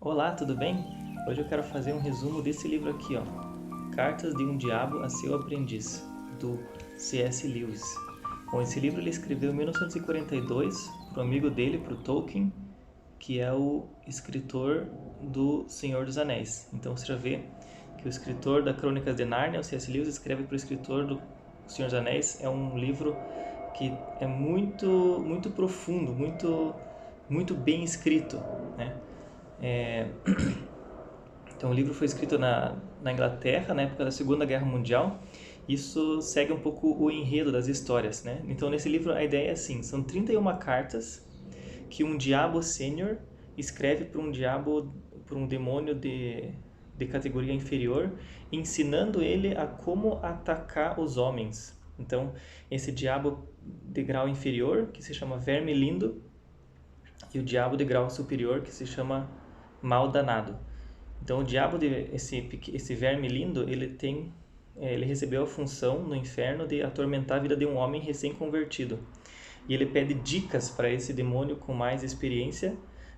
Olá, tudo bem? Hoje eu quero fazer um resumo desse livro aqui, ó. Cartas de um Diabo a seu Aprendiz, do C.S. Lewis. Bom, esse livro ele escreveu em 1942 para um amigo dele, para o Tolkien, que é o escritor do Senhor dos Anéis. Então você já vê que o escritor da Crônicas de Nárnia, o C.S. Lewis, escreve para o escritor do Senhor dos Anéis. É um livro que é muito profundo, muito bem escrito, né? Então, o livro foi escrito na Inglaterra, na época da Segunda Guerra Mundial. Isso segue um pouco o enredo das histórias, né? Então, nesse livro, a ideia é assim: são 31 cartas que um diabo sênior escreve para um demônio de categoria inferior, ensinando ele a como atacar os homens. Então, esse diabo de grau inferior, que se chama Verme Lindo, e o diabo de grau superior, que se chama Mal Danado. Então o diabo, esse verme lindo, ele recebeu a função no inferno de atormentar a vida de um homem recém-convertido. E ele pede dicas para esse demônio com mais experiência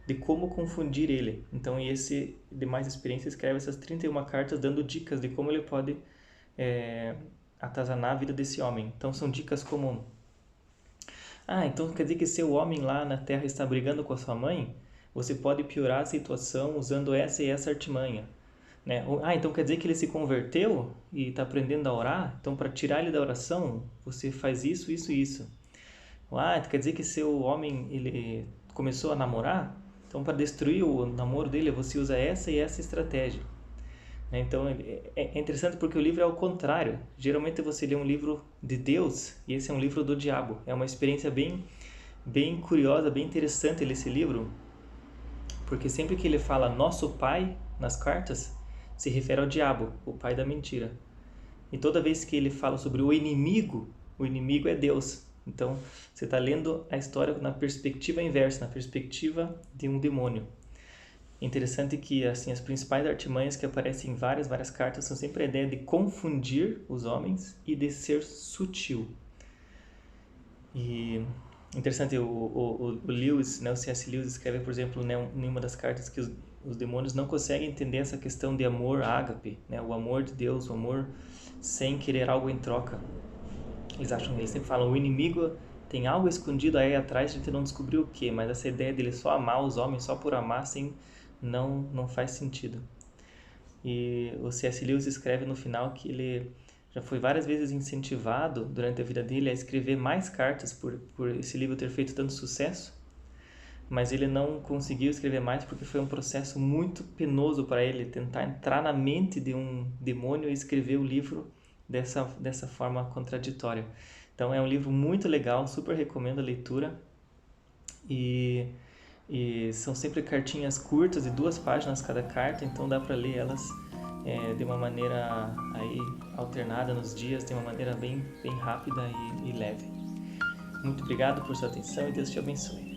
de como confundir ele. Então esse de mais experiência escreve essas 31 cartas dando dicas de como ele pode atazanar a vida desse homem. Então são dicas como: então quer dizer que seu homem lá na terra está brigando com a sua mãe? Você pode piorar a situação usando essa e essa artimanha, né? Então quer dizer que ele se converteu e está aprendendo a orar? Então para tirar ele da oração, você faz isso, isso e isso. Quer dizer que seu homem ele começou a namorar? Então para destruir o namoro dele, você usa essa e essa estratégia. Então é interessante porque o livro é ao contrário. Geralmente você lê um livro de Deus e esse é um livro do diabo. É uma experiência bem curiosa, bem interessante ler esse livro, porque sempre que ele fala nosso pai nas cartas, se refere ao diabo, o pai da mentira. E toda vez que ele fala sobre o inimigo é Deus. Então você está lendo a história na perspectiva inversa, na perspectiva de um demônio. Interessante que assim as principais artimanhas que aparecem em várias cartas são sempre a ideia de confundir os homens e de ser sutil. E interessante, o Lewis, né, o C.S. Lewis escreve, por exemplo, né, em uma das cartas que os demônios não conseguem entender essa questão de amor ágape, né, o amor de Deus, o amor sem querer algo em troca. Eles sempre falam, o inimigo tem algo escondido aí atrás, a gente não descobriu o que, mas essa ideia dele só amar os homens, só por amar, assim, não faz sentido. E o C.S. Lewis escreve no final que ele já foi várias vezes incentivado durante a vida dele a escrever mais cartas por esse livro ter feito tanto sucesso, mas ele não conseguiu escrever mais porque foi um processo muito penoso para ele tentar entrar na mente de um demônio e escrever o livro dessa forma contraditória. Então é um livro muito legal, super recomendo a leitura e são sempre cartinhas curtas de 2 páginas cada carta, então dá para ler elas de uma maneira aí alternada nos dias, de uma maneira bem rápida e leve. Muito obrigado por sua atenção e Deus te abençoe.